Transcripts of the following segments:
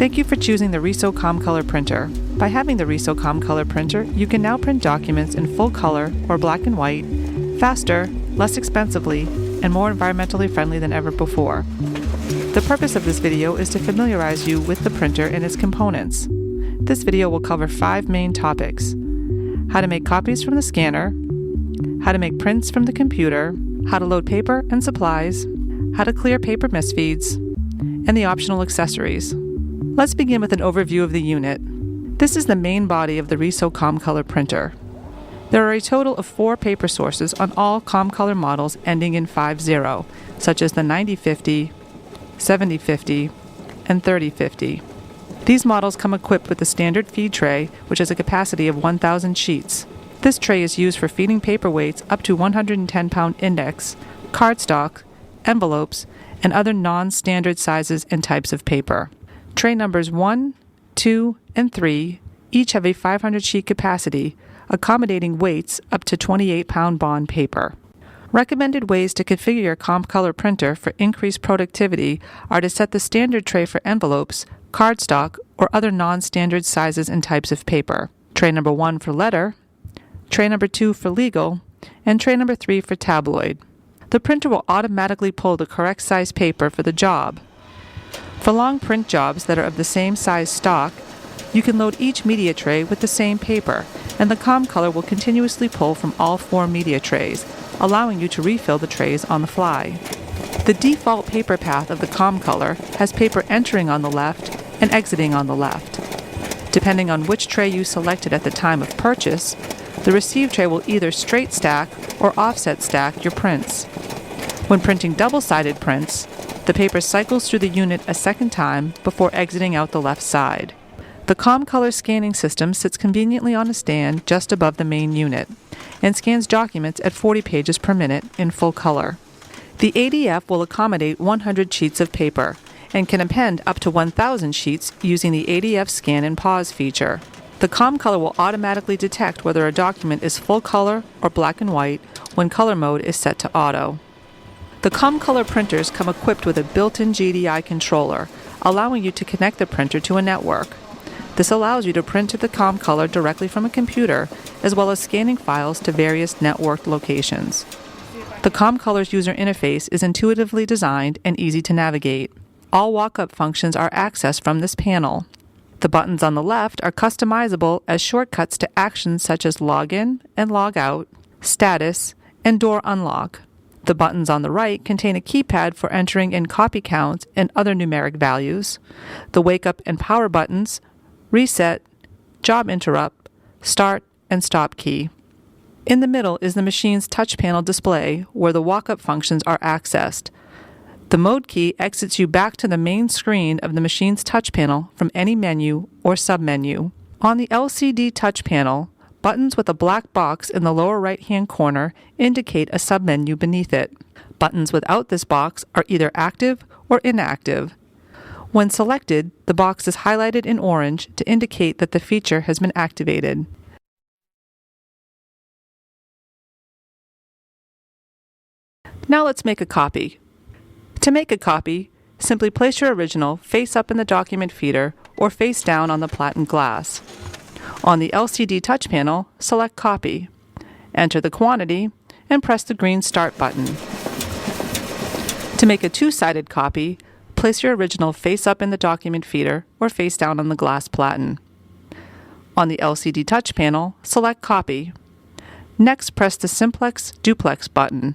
Thank you for choosing the Riso ComColor printer. By having the Riso ComColor printer, you can now print documents in full color or black and white, faster, less expensively, and more environmentally friendly than ever before. The purpose of this video is to familiarize you with the printer and its components. This video will cover 5 main topics: how to make copies from the scanner, how to make prints from the computer, how to load paper and supplies, how to clear paper misfeeds, and the optional accessories. Let's begin with an overview of the unit. This is the main body of the Riso ComColor printer. There are a total of 4 paper sources on all ComColor models ending in 50, such as the 9050, 7050, and 3050. These models come equipped with the standard feed tray, which has a capacity of 1,000 sheets. This tray is used for feeding paperweights up to 110-pound index, cardstock, envelopes, and other non-standard sizes and types of paper. Tray numbers 1, 2, and 3 each have a 500 sheet capacity, accommodating weights up to 28-pound bond paper. Recommended ways to configure your ComColor printer for increased productivity are to set the standard tray for envelopes, cardstock, or other non-standard sizes and types of paper. Tray number 1 for letter, tray number 2 for legal, and tray number 3 for tabloid. The printer will automatically pull the correct size paper for the job. For long print jobs that are of the same size stock, you can load each media tray with the same paper, and the ComColor will continuously pull from all 4 media trays, allowing you to refill the trays on the fly. The default paper path of the ComColor has paper entering on the left and exiting on the left. Depending on which tray you selected at the time of purchase, the receive tray will either straight stack or offset stack your prints. When printing double-sided prints, the paper cycles through the unit a second time before exiting out the left side. The ComColor scanning system sits conveniently on a stand just above the main unit and scans documents at 40 pages per minute in full color. The ADF will accommodate 100 sheets of paper and can append up to 1,000 sheets using the ADF Scan and Pause feature. The ComColor will automatically detect whether a document is full color or black and white when color mode is set to auto. The ComColor printers come equipped with a built-in GDI controller, allowing you to connect the printer to a network. This allows you to print to the ComColor directly from a computer, as well as scanning files to various networked locations. The ComColor's user interface is intuitively designed and easy to navigate. All walk-up functions are accessed from this panel. The buttons on the left are customizable as shortcuts to actions such as login and logout, status, and door unlock. The buttons on the right contain a keypad for entering in copy counts and other numeric values. The wake up and power buttons, reset, job interrupt, start, and stop key. In the middle is the machine's touch panel display where the walk-up functions are accessed. The mode key exits you back to the main screen of the machine's touch panel from any menu or submenu. On the LCD touch panel, buttons with a black box in the lower right-hand corner indicate a submenu beneath it. Buttons without this box are either active or inactive. When selected, the box is highlighted in orange to indicate that the feature has been activated. Now let's make a copy. To make a copy, simply place your original face up in the document feeder or face down on the platen glass. On the LCD touch panel, select Copy, enter the quantity, and press the green Start button. To make a 2-sided copy, place your original face up in the document feeder or face down on the glass platen. On the LCD touch panel, select Copy. Next, press the Simplex Duplex button.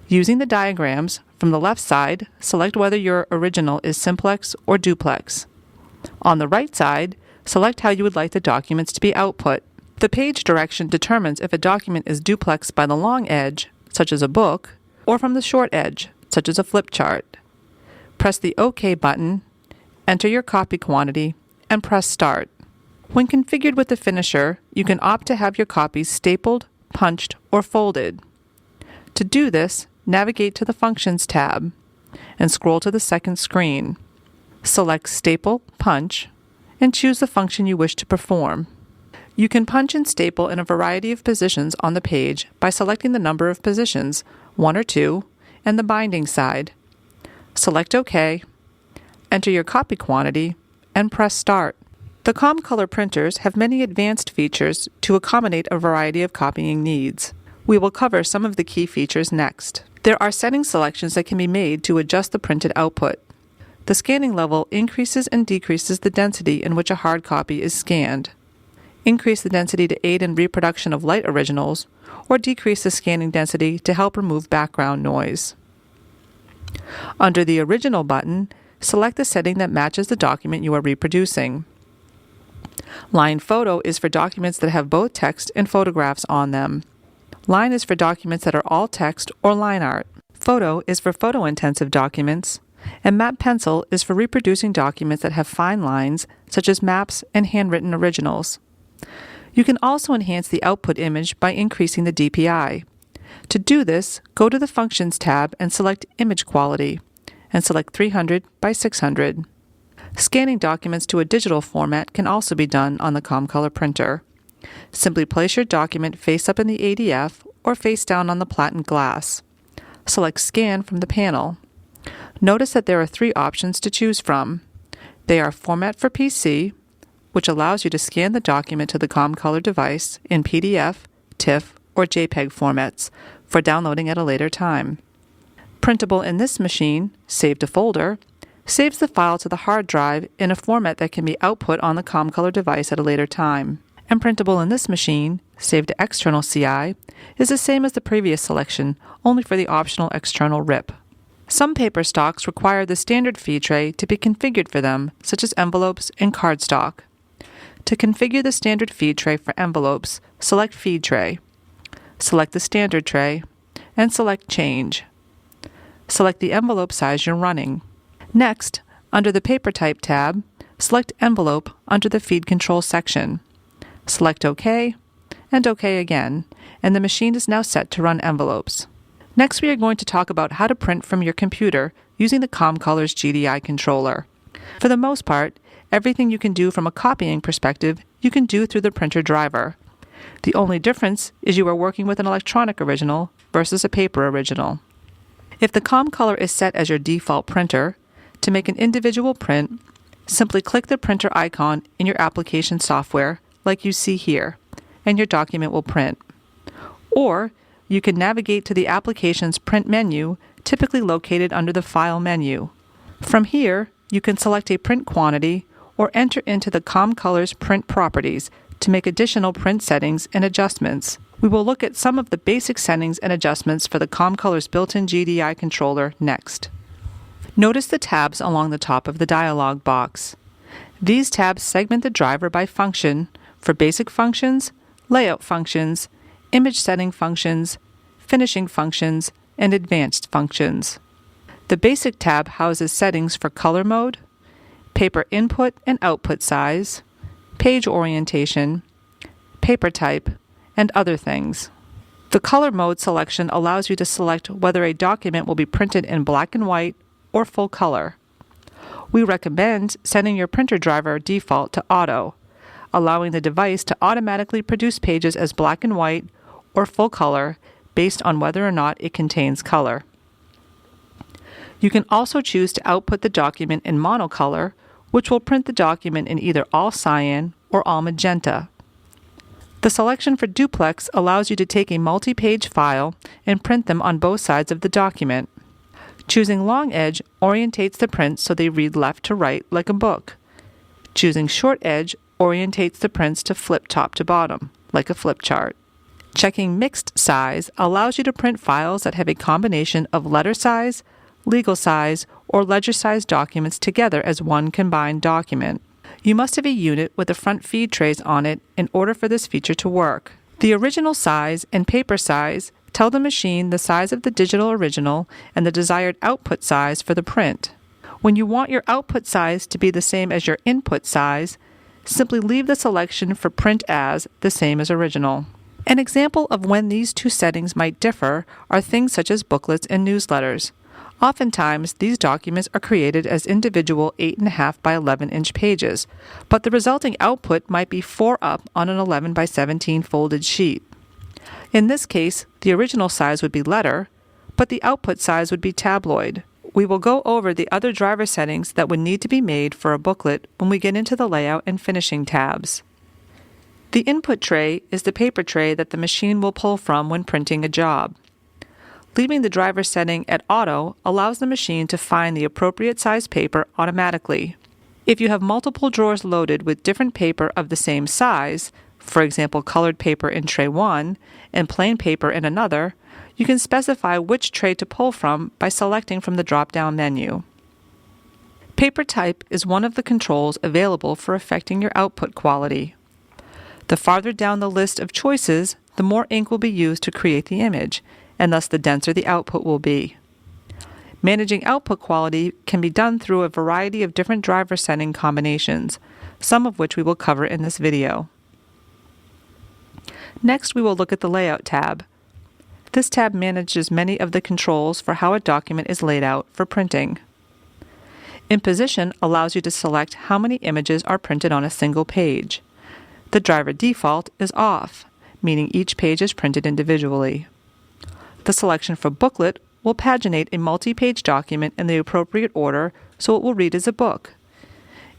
Using the diagrams, from the left side, select whether your original is simplex or duplex. On the right side, select how you would like the documents to be output. The page direction determines if a document is duplex by the long edge, such as a book, or from the short edge, such as a flip chart. Press the OK button, enter your copy quantity, and press Start. When configured with the finisher, you can opt to have your copies stapled, punched, or folded. To do this, navigate to the Functions tab and scroll to the second screen. Select Staple, Punch, and choose the function you wish to perform. You can punch and staple in a variety of positions on the page by selecting the number of positions, 1 or 2, and the binding side. Select OK, enter your copy quantity, and press Start. The ComColor printers have many advanced features to accommodate a variety of copying needs. We will cover some of the key features next. There are setting selections that can be made to adjust the printed output. The scanning level increases and decreases the density in which a hard copy is scanned. Increase the density to aid in reproduction of light originals, or decrease the scanning density to help remove background noise. Under the Original button, select the setting that matches the document you are reproducing. Line Photo is for documents that have both text and photographs on them. Line is for documents that are all text or line art. Photo is for photo-intensive documents, and Map Pencil is for reproducing documents that have fine lines, such as maps and handwritten originals. You can also enhance the output image by increasing the DPI. To do this, go to the Functions tab and select Image Quality, and select 300 by 600. Scanning documents to a digital format can also be done on the ComColor printer. Simply place your document face up in the ADF or face down on the platen glass. Select Scan from the panel. Notice that there are 3 options to choose from. They are Format for PC, which allows you to scan the document to the ComColor device in PDF, TIFF, or JPEG formats for downloading at a later time. Printable in this machine, Save to Folder, saves the file to the hard drive in a format that can be output on the ComColor device at a later time. And printable in this machine, Save to External CI, is the same as the previous selection, only for the optional external RIP. Some paper stocks require the standard feed tray to be configured for them, such as envelopes and cardstock. To configure the standard feed tray for envelopes, select Feed Tray. Select the standard tray, and select Change. Select the envelope size you're running. Next, under the Paper Type tab, select Envelope under the Feed Control section. Select OK, and OK again, and the machine is now set to run envelopes. Next, we are going to talk about how to print from your computer using the ComColor's GDI controller. For the most part, everything you can do from a copying perspective, you can do through the printer driver. The only difference is you are working with an electronic original versus a paper original. If the ComColor is set as your default printer, to make an individual print, simply click the printer icon in your application software, like you see here, and your document will print. Or, you can navigate to the application's print menu, typically located under the File menu. From here, you can select a print quantity or enter into the ComColor's print properties to make additional print settings and adjustments. We will look at some of the basic settings and adjustments for the ComColor's built-in GDI controller next. Notice the tabs along the top of the dialog box. These tabs segment the driver by function for basic functions, layout functions, image setting functions, finishing functions, and advanced functions. The Basic tab houses settings for color mode, paper input and output size, page orientation, paper type, and other things. The color mode selection allows you to select whether a document will be printed in black and white or full color. We recommend setting your printer driver default to auto, allowing the device to automatically produce pages as black and white or full color based on whether or not it contains color. You can also choose to output the document in monocolor, which will print the document in either all cyan or all magenta. The selection for duplex allows you to take a multi-page file and print them on both sides of the document. Choosing long edge orientates the prints so they read left to right like a book. Choosing short edge orientates the prints to flip top to bottom, like a flip chart. Checking mixed size allows you to print files that have a combination of letter size, legal size, or ledger size documents together as one combined document. You must have a unit with the front feed trays on it in order for this feature to work. The original size and paper size tell the machine the size of the digital original and the desired output size for the print. When you want your output size to be the same as your input size, simply leave the selection for Print As the same as original. An example of when these two settings might differ are things such as booklets and newsletters. Oftentimes, these documents are created as individual 8.5 by 11-inch pages, but the resulting output might be 4 up on an 11 by 17 folded sheet. In this case, the original size would be letter, but the output size would be tabloid. We will go over the other driver settings that would need to be made for a booklet when we get into the Layout and Finishing tabs. The input tray is the paper tray that the machine will pull from when printing a job. Leaving the driver setting at Auto allows the machine to find the appropriate size paper automatically. If you have multiple drawers loaded with different paper of the same size, for example colored paper in tray 1 and plain paper in another, you can specify which tray to pull from by selecting from the drop-down menu. Paper type is one of the controls available for affecting your output quality. The farther down the list of choices, the more ink will be used to create the image, and thus the denser the output will be. Managing output quality can be done through a variety of different driver setting combinations, some of which we will cover in this video. Next, we will look at the Layout tab. This tab manages many of the controls for how a document is laid out for printing. In Position allows you to select how many images are printed on a single page. The driver default is off, meaning each page is printed individually. The selection for Booklet will paginate a multi-page document in the appropriate order so it will read as a book.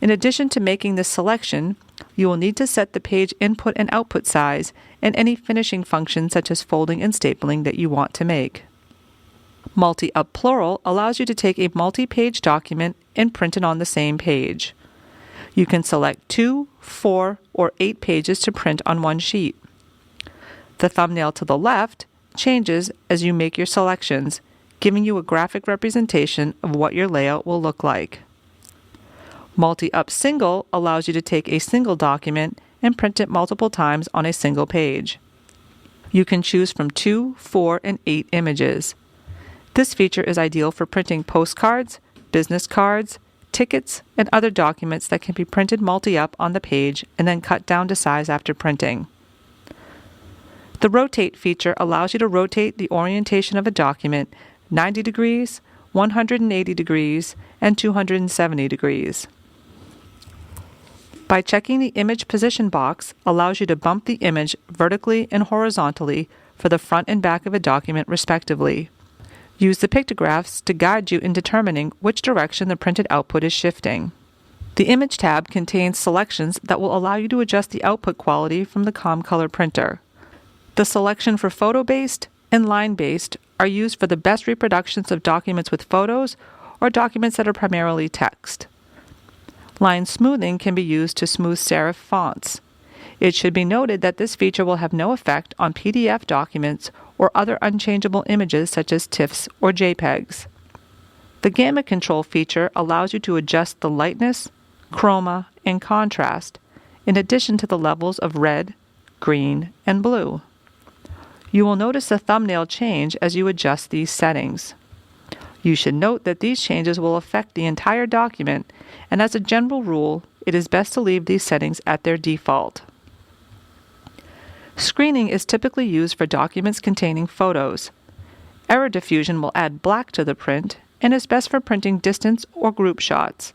In addition to making this selection, you will need to set the page input and output size and any finishing functions such as folding and stapling that you want to make. Multi-Up Plural allows you to take a multi-page document and print it on the same page. You can select 2, 4, or 8 pages to print on one sheet. The thumbnail to the left changes as you make your selections, giving you a graphic representation of what your layout will look like. Multi-Up Single allows you to take a single document and print it multiple times on a single page. You can choose from 2, 4, and 8 images. This feature is ideal for printing postcards, business cards, tickets, and other documents that can be printed multi-up on the page and then cut down to size after printing. The Rotate feature allows you to rotate the orientation of a document 90 degrees, 180 degrees, and 270 degrees. By checking the Image Position box allows you to bump the image vertically and horizontally for the front and back of a document respectively. Use the pictographs to guide you in determining which direction the printed output is shifting. The Image tab contains selections that will allow you to adjust the output quality from the ComColor printer. The selection for photo-based and line-based are used for the best reproductions of documents with photos or documents that are primarily text. Line smoothing can be used to smooth serif fonts. It should be noted that this feature will have no effect on PDF documents or other unchangeable images such as TIFFs or JPEGs. The Gamma Control feature allows you to adjust the lightness, chroma, and contrast, in addition to the levels of red, green, and blue. You will notice the thumbnail change as you adjust these settings. You should note that these changes will affect the entire document, and as a general rule, it is best to leave these settings at their default. Screening is typically used for documents containing photos. Error diffusion will add black to the print and is best for printing distance or group shots.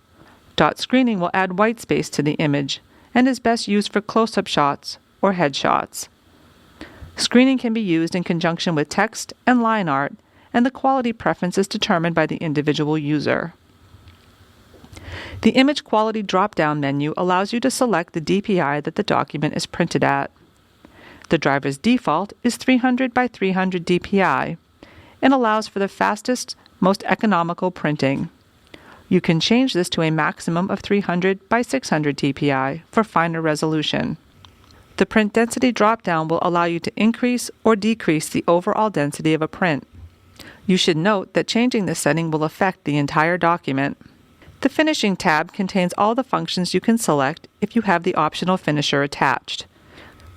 Dot screening will add white space to the image and is best used for close-up shots or headshots. Screening can be used in conjunction with text and line art, and the quality preference is determined by the individual user. The Image Quality drop-down menu allows you to select the DPI that the document is printed at. The driver's default is 300 by 300 DPI and allows for the fastest, most economical printing. You can change this to a maximum of 300 by 600 DPI for finer resolution. The print density drop-down will allow you to increase or decrease the overall density of a print. You should note that changing this setting will affect the entire document. The Finishing tab contains all the functions you can select if you have the optional finisher attached.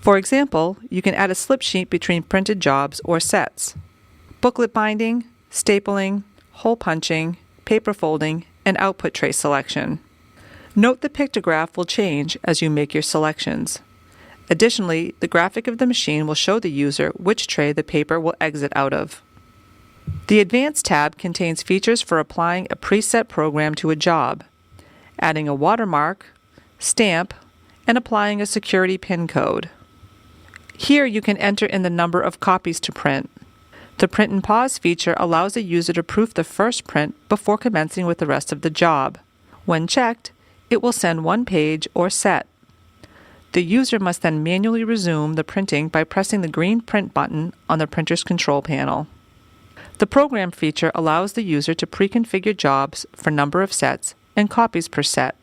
For example, you can add a slip sheet between printed jobs or sets, booklet binding, stapling, hole punching, paper folding, and output tray selection. Note the pictograph will change as you make your selections. Additionally, the graphic of the machine will show the user which tray the paper will exit out of. The Advanced tab contains features for applying a preset program to a job, adding a watermark, stamp, and applying a security PIN code. Here you can enter in the number of copies to print. The Print and Pause feature allows the user to proof the first print before commencing with the rest of the job. When checked, it will send one page or set. The user must then manually resume the printing by pressing the green Print button on the printer's control panel. The Program feature allows the user to pre-configure jobs for number of sets and copies per set.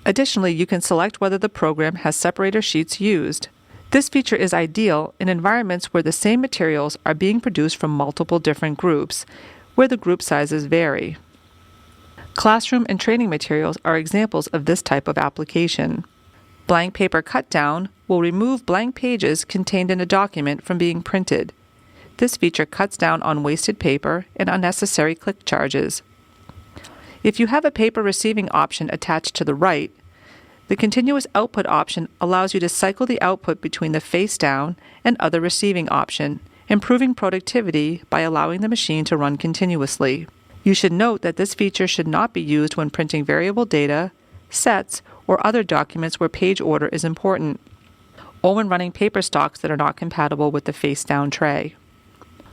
Additionally, you can select whether the program has separator sheets used. This feature is ideal in environments where the same materials are being produced from multiple different groups, where the group sizes vary. Classroom and training materials are examples of this type of application. Blank paper cut down will remove blank pages contained in a document from being printed. This feature cuts down on wasted paper and unnecessary click charges. If you have a paper receiving option attached to the right, the continuous output option allows you to cycle the output between the face down and other receiving option, improving productivity by allowing the machine to run continuously. You should note that this feature should not be used when printing variable data, sets, or other documents where page order is important, or when running paper stocks that are not compatible with the face down tray.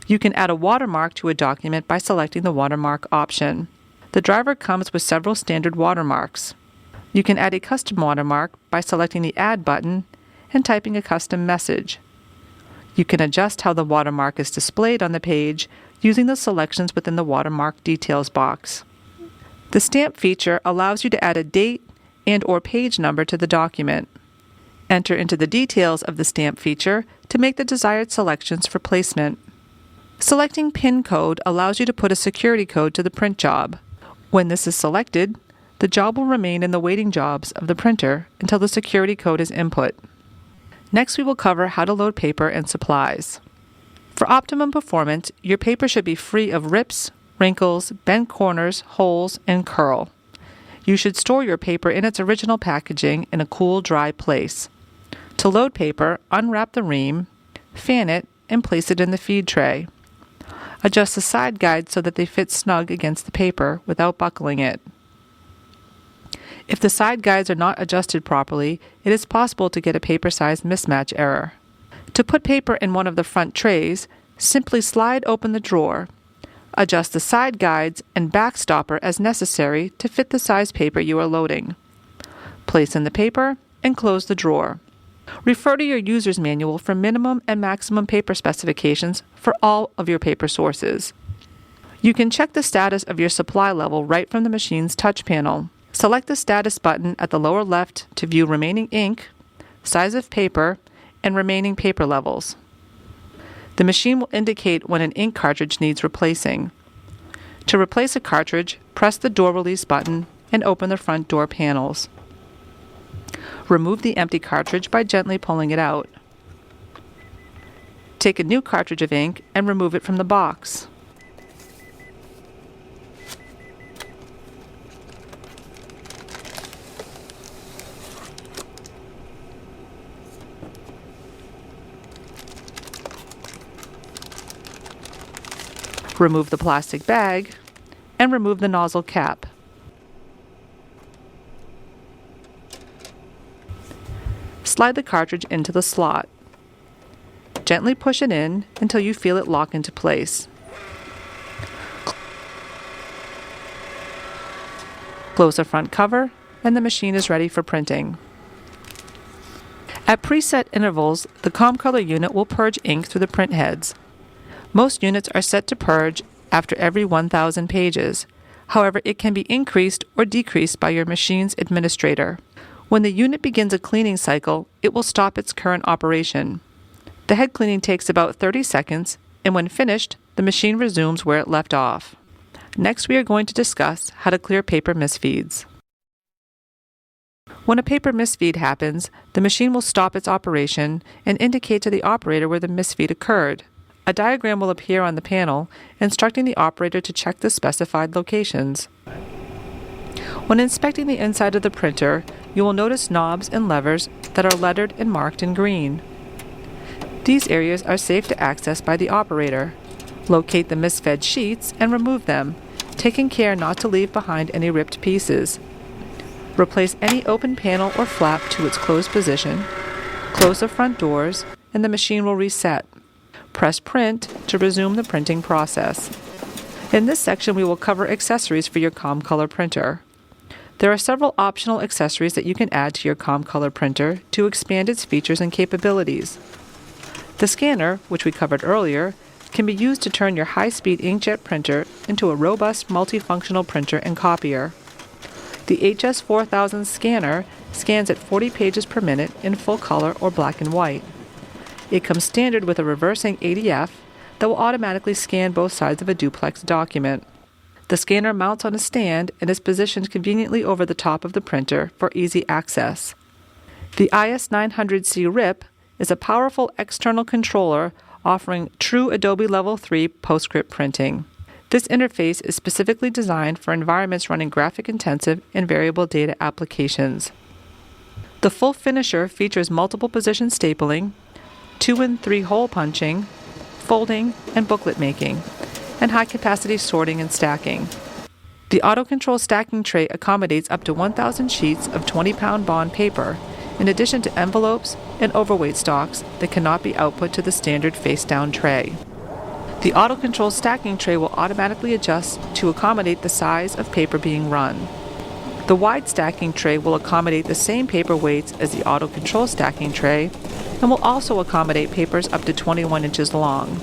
You can add a watermark to a document by selecting the watermark option. The driver comes with several standard watermarks. You can add a custom watermark by selecting the Add button and typing a custom message. You can adjust how the watermark is displayed on the page using the selections within the Watermark Details box. The Stamp feature allows you to add a date and/or page number to the document. Enter into the details of the Stamp feature to make the desired selections for placement. Selecting PIN code allows you to put a security code to the print job. When this is selected, the job will remain in the waiting jobs of the printer until the security code is input. Next, we will cover how to load paper and supplies. For optimum performance, your paper should be free of rips, wrinkles, bent corners, holes, and curl. You should store your paper in its original packaging in a cool, dry place. To load paper, unwrap the ream, fan it, and place it in the feed tray. Adjust the side guides so that they fit snug against the paper without buckling it. If the side guides are not adjusted properly, it is possible to get a paper size mismatch error. To put paper in one of the front trays, simply slide open the drawer. Adjust the side guides and back stopper as necessary to fit the size paper you are loading. Place in the paper and close the drawer. Refer to your user's manual for minimum and maximum paper specifications for all of your paper sources. You can check the status of your supply level right from the machine's touch panel. Select the Status button at the lower left to view remaining ink, size of paper, and remaining paper levels. The machine will indicate when an ink cartridge needs replacing. To replace a cartridge, press the Door Release button and open the front door panels. Remove the empty cartridge by gently pulling it out. Take a new cartridge of ink and remove it from the box. Remove the plastic bag and remove the nozzle cap. Slide the cartridge into the slot. Gently push it in until you feel it lock into place. Close the front cover and the machine is ready for printing. At preset intervals, the ComColor unit will purge ink through the print heads. Most units are set to purge after every 1,000 pages. However, it can be increased or decreased by your machine's administrator. When the unit begins a cleaning cycle, it will stop its current operation. The head cleaning takes about 30 seconds, and when finished, the machine resumes where it left off. Next, we are going to discuss how to clear paper misfeeds. When a paper misfeed happens, the machine will stop its operation and indicate to the operator where the misfeed occurred. A diagram will appear on the panel, instructing the operator to check the specified locations. When inspecting the inside of the printer, you will notice knobs and levers that are lettered and marked in green. These areas are safe to access by the operator. Locate the misfed sheets and remove them, taking care not to leave behind any ripped pieces. Replace any open panel or flap to its closed position. Close the front doors, and the machine will reset. Press Print to resume the printing process. In this section, we will cover accessories for your ComColor printer. There are several optional accessories that you can add to your ComColor printer to expand its features and capabilities. The scanner, which we covered earlier, can be used to turn your high-speed inkjet printer into a robust multifunctional printer and copier. The HS4000 scanner scans at 40 pages per minute in full color or black and white. It comes standard with a reversing ADF that will automatically scan both sides of a duplex document. The scanner mounts on a stand and is positioned conveniently over the top of the printer for easy access. The IS900C RIP is a powerful external controller offering true Adobe Level 3 PostScript printing. This interface is specifically designed for environments running graphic-intensive and variable data applications. The full finisher features multiple position stapling, 2 and 3 hole punching, folding and booklet making, and high-capacity sorting and stacking. The auto-control stacking tray accommodates up to 1,000 sheets of 20-pound bond paper, in addition to envelopes and overweight stocks that cannot be output to the standard face-down tray. The auto-control stacking tray will automatically adjust to accommodate the size of paper being run. The wide stacking tray will accommodate the same paper weights as the auto-control stacking tray and will also accommodate papers up to 21 inches long.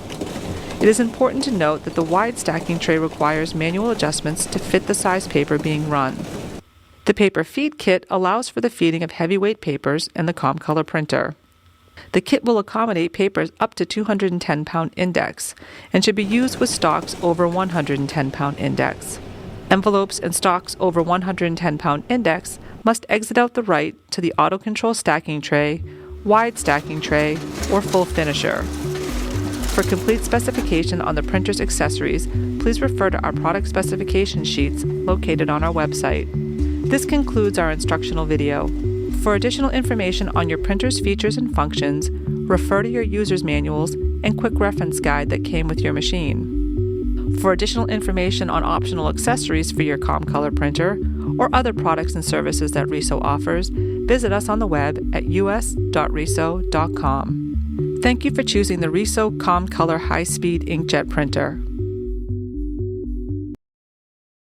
It is important to note that the wide stacking tray requires manual adjustments to fit the size paper being run. The paper feed kit allows for the feeding of heavyweight papers in the ComColor printer. The kit will accommodate papers up to 210-pound index and should be used with stocks over 110-pound index. Envelopes and stocks over 110-pound index must exit out the right to the auto-control stacking tray, wide stacking tray, or full finisher. For complete specification on the printer's accessories, please refer to our product specification sheets located on our website. This concludes our instructional video. For additional information on your printer's features and functions, refer to your user's manuals and quick reference guide that came with your machine. For additional information on optional accessories for your ComColor printer or other products and services that Riso offers, visit us on the web at us.riso.com. Thank you for choosing the Riso ComColor high-speed inkjet printer.